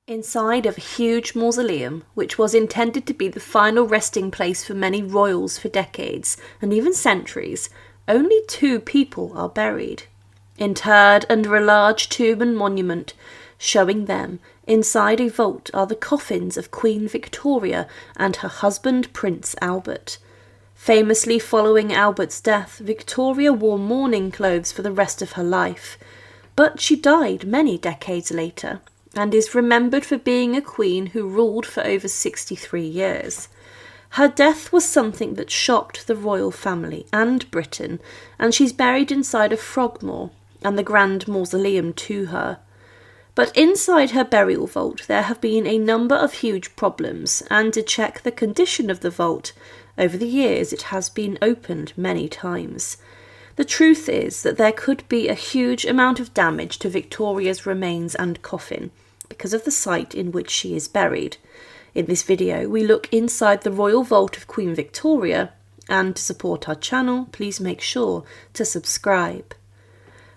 Inside of a huge mausoleum, which was intended to be the final resting place for many royals for decades and even centuries, only 2 people are buried. Interred under a large tomb and monument showing them, inside a vault are the coffins of Queen Victoria and her husband Prince Albert. Famously following Albert's death, Victoria wore mourning clothes for the rest of her life, but she died many decades later, and is remembered for being a queen who ruled for over 63 years. Her death was something that shocked the royal family and Britain, and she's buried inside of Frogmore and the Grand Mausoleum to her. But inside her burial vault there have been a number of huge problems, and to check the condition of the vault, over the years it has been opened many times. The truth is that there could be a huge amount of damage to Victoria's remains and coffin, because of the site in which she is buried. In this video, we look inside the royal vault of Queen Victoria, and to support our channel, please make sure to subscribe.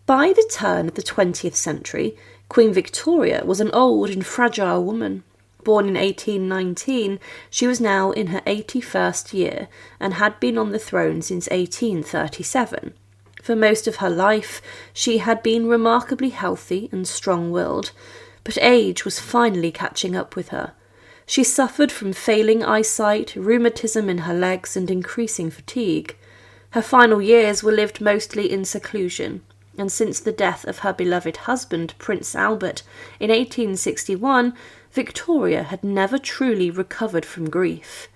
By the turn of the 20th century, Queen Victoria was an old and fragile woman. Born in 1819, she was now in her 81st year and had been on the throne since 1837. For most of her life, she had been remarkably healthy and strong-willed, but age was finally catching up with her. She suffered from failing eyesight, rheumatism in her legs, and increasing fatigue. Her final years were lived mostly in seclusion, and since the death of her beloved husband, Prince Albert, in 1861, Victoria had never truly recovered from grief.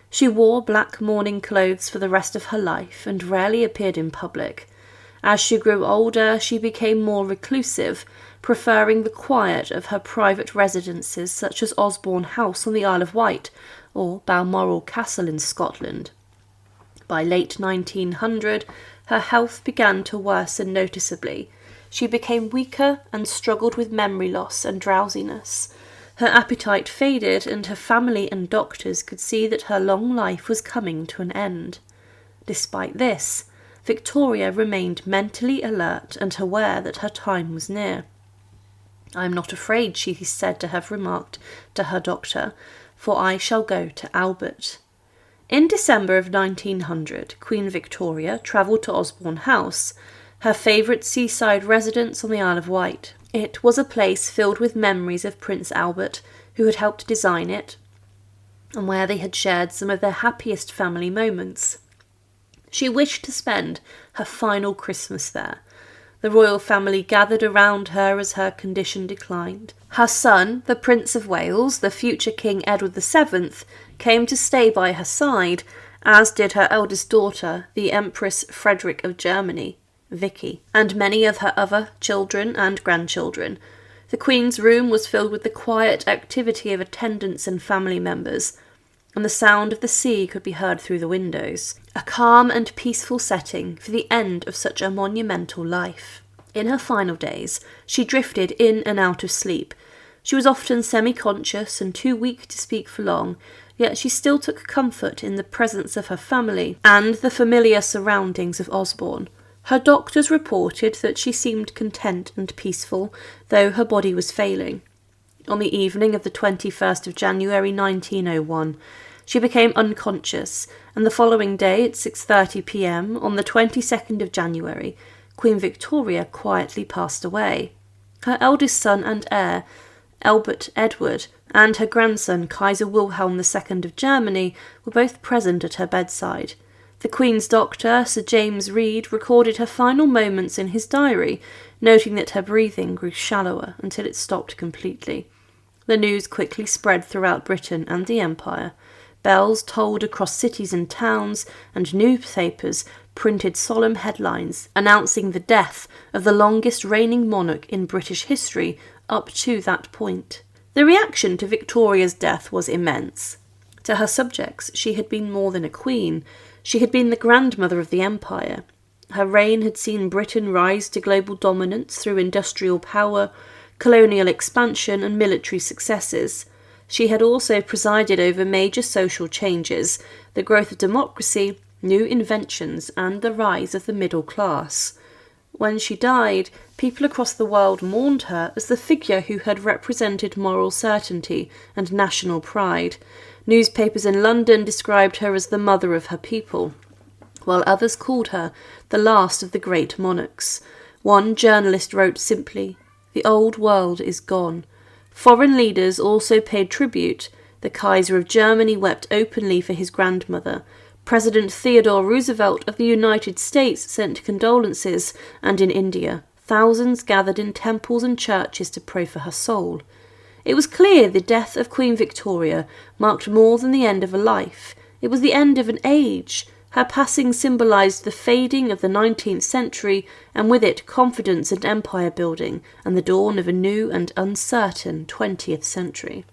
She wore black mourning clothes for the rest of her life and rarely appeared in public. As she grew older, she became more reclusive, preferring the quiet of her private residences such as Osborne House on the Isle of Wight or Balmoral Castle in Scotland. By late 1900, her health began to worsen noticeably. She became weaker and struggled with memory loss and drowsiness. Her appetite faded, and her family and doctors could see that her long life was coming to an end. Despite this, Victoria remained mentally alert and aware that her time was near. "I am not afraid," she is said to have remarked to her doctor, "for I shall go to Albert." In December of 1900, Queen Victoria travelled to Osborne House, her favourite seaside residence on the Isle of Wight. It was a place filled with memories of Prince Albert, who had helped design it, and where they had shared some of their happiest family moments. She wished to spend her final Christmas there. The royal family gathered around her as her condition declined. Her son, the Prince of Wales, the future King Edward VII, came to stay by her side, as did her eldest daughter, the Empress Frederick of Germany, Vicky, and many of her other children and grandchildren. The Queen's room was filled with the quiet activity of attendants and family members, and the sound of the sea could be heard through the windows. A calm and peaceful setting for the end of such a monumental life. In her final days, she drifted in and out of sleep. She was often semi-conscious and too weak to speak for long, yet she still took comfort in the presence of her family and the familiar surroundings of Osborne. Her doctors reported that she seemed content and peaceful, though her body was failing. On the evening of the 21st of January 1901, she became unconscious, and the following day at 6:30 p.m, on the 22nd of January, Queen Victoria quietly passed away. Her eldest son and heir, Albert Edward, and her grandson Kaiser Wilhelm II of Germany were both present at her bedside. The Queen's doctor, Sir James Reed, recorded her final moments in his diary, noting that her breathing grew shallower until it stopped completely. The news quickly spread throughout Britain and the Empire. Bells tolled across cities and towns, and newspapers printed solemn headlines announcing the death of the longest reigning monarch in British history up to that point. The reaction to Victoria's death was immense. To her subjects, she had been more than a queen. She had been the grandmother of the empire. Her reign had seen Britain rise to global dominance through industrial power, colonial expansion, and military successes. She had also presided over major social changes, the growth of democracy, new inventions, and the rise of the middle class. When she died, people across the world mourned her as the figure who had represented moral certainty and national pride. Newspapers in London described her as the mother of her people, while others called her the last of the great monarchs. One journalist wrote simply, "The old world is gone." Foreign leaders also paid tribute. The Kaiser of Germany wept openly for his grandmother. President Theodore Roosevelt of the United States sent condolences, and in India, thousands gathered in temples and churches to pray for her soul. It was clear the death of Queen Victoria marked more than the end of a life. It was the end of an age. Her passing symbolised the fading of the 19th century, and with it confidence and empire building, and the dawn of a new and uncertain 20th century.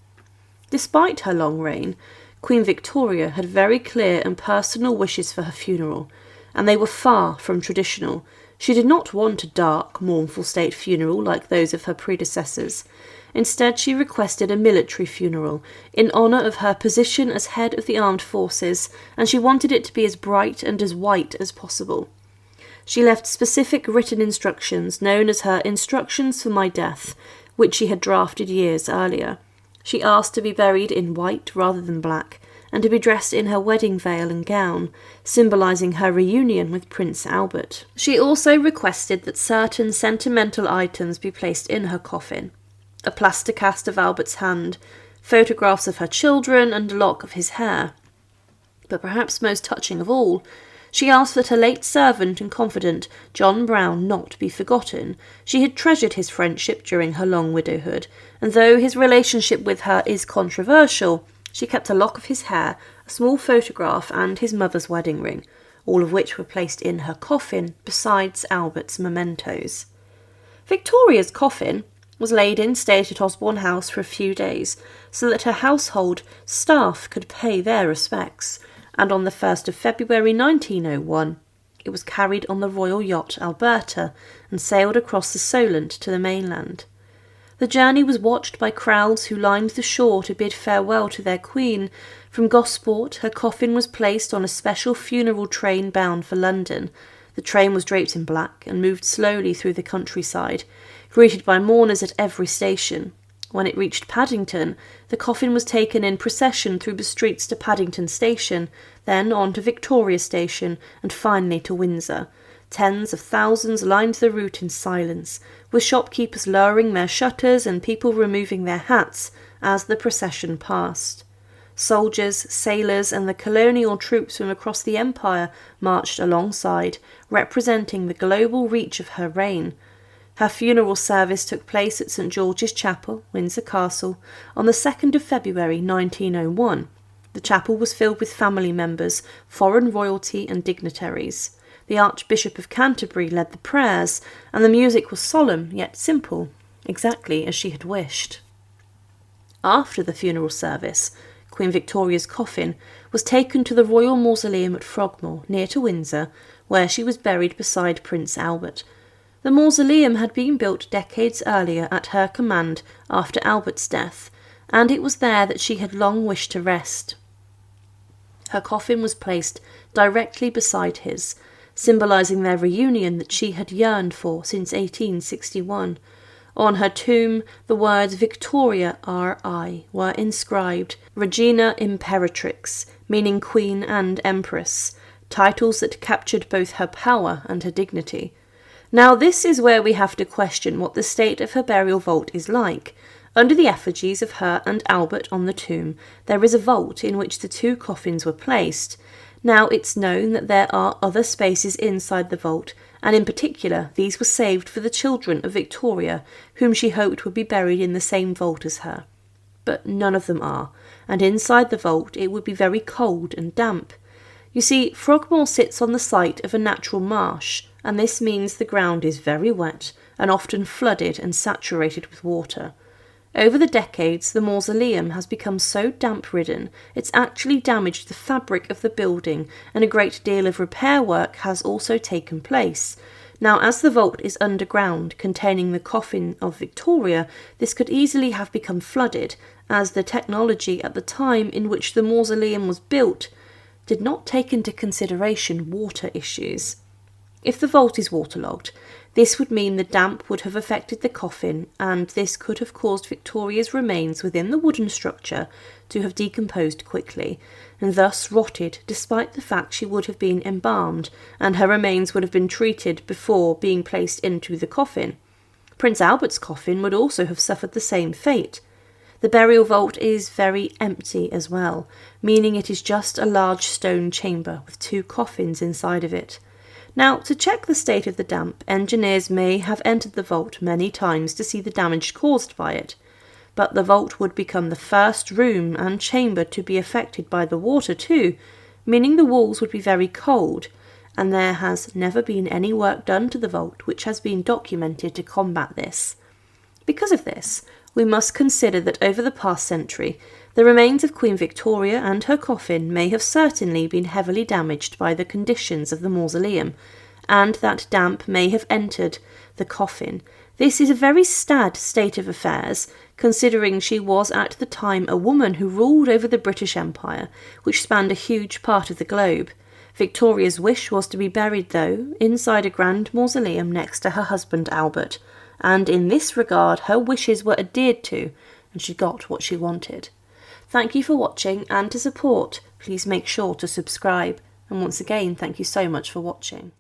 Despite her long reign, Queen Victoria had very clear and personal wishes for her funeral, and they were far from traditional. She did not want a dark, mournful state funeral like those of her predecessors. Instead, she requested a military funeral, in honour of her position as head of the armed forces, and she wanted it to be as bright and as white as possible. She left specific written instructions, known as her Instructions for My Death, which she had drafted years earlier. She asked to be buried in white rather than black, and to be dressed in her wedding veil and gown, symbolising her reunion with Prince Albert. She also requested that certain sentimental items be placed in her coffin. A plaster cast of Albert's hand, photographs of her children, and a lock of his hair. But perhaps most touching of all, she asked that her late servant and confidant, John Brown, not be forgotten. She had treasured his friendship during her long widowhood, and though his relationship with her is controversial, she kept a lock of his hair, a small photograph, and his mother's wedding ring, all of which were placed in her coffin, besides Albert's mementos. Victoria's coffin was laid in state at Osborne House for a few days, so that her household staff could pay their respects, and on the 1st of February 1901 it was carried on the royal yacht Alberta and sailed across the Solent to the mainland. The journey was watched by crowds who lined the shore to bid farewell to their queen. From Gosport, her coffin was placed on a special funeral train bound for London. The train was draped in black and moved slowly through the countryside, greeted by mourners at every station. When it reached Paddington, the coffin was taken in procession through the streets to Paddington Station, then on to Victoria Station, and finally to Windsor. Tens of thousands lined the route in silence, with shopkeepers lowering their shutters and people removing their hats as the procession passed. Soldiers, sailors, and the colonial troops from across the empire marched alongside, representing the global reach of her reign. Her funeral service took place at St George's Chapel, Windsor Castle, on the 2nd of February 1901. The chapel was filled with family members, foreign royalty and dignitaries. The Archbishop of Canterbury led the prayers, and the music was solemn yet simple, exactly as she had wished. After the funeral service, Queen Victoria's coffin was taken to the Royal Mausoleum at Frogmore, near to Windsor, where she was buried beside Prince Albert. The mausoleum had been built decades earlier at her command after Albert's death, and it was there that she had long wished to rest. Her coffin was placed directly beside his, symbolising their reunion that she had yearned for since 1861. On her tomb, the words Victoria R.I. were inscribed, Regina Imperatrix, meaning Queen and Empress, titles that captured both her power and her dignity. Now this is where we have to question what the state of her burial vault is like. Under the effigies of her and Albert on the tomb, there is a vault in which the two coffins were placed. Now it's known that there are other spaces inside the vault, and in particular these were saved for the children of Victoria, whom she hoped would be buried in the same vault as her. But none of them are, and inside the vault it would be very cold and damp. You see, Frogmore sits on the site of a natural marsh, and this means the ground is very wet and often flooded and saturated with water. Over the decades, the mausoleum has become so damp-ridden it's actually damaged the fabric of the building, and a great deal of repair work has also taken place. Now, as the vault is underground, containing the coffin of Victoria, this could easily have become flooded, as the technology at the time in which the mausoleum was built did not take into consideration water issues. If the vault is waterlogged, This would mean the damp would have affected the coffin, and this could have caused Victoria's remains within the wooden structure to have decomposed quickly, and thus rotted despite the fact she would have been embalmed, and her remains would have been treated before being placed into the coffin. Prince Albert's coffin would also have suffered the same fate. The burial vault is very empty as well, meaning it is just a large stone chamber with 2 coffins inside of it. Now, to check the state of the damp, engineers may have entered the vault many times to see the damage caused by it, but the vault would become the first room and chamber to be affected by the water too, meaning the walls would be very cold, and there has never been any work done to the vault which has been documented to combat this. Because of this, we must consider that over the past century, the remains of Queen Victoria and her coffin may have certainly been heavily damaged by the conditions of the mausoleum, and that damp may have entered the coffin. This is a very sad state of affairs, considering she was at the time a woman who ruled over the British Empire, which spanned a huge part of the globe. Victoria's wish was to be buried, though, inside a grand mausoleum next to her husband Albert, and in this regard her wishes were adhered to, and she got what she wanted. Thank you for watching, and to support, please make sure to subscribe. And once again, thank you so much for watching.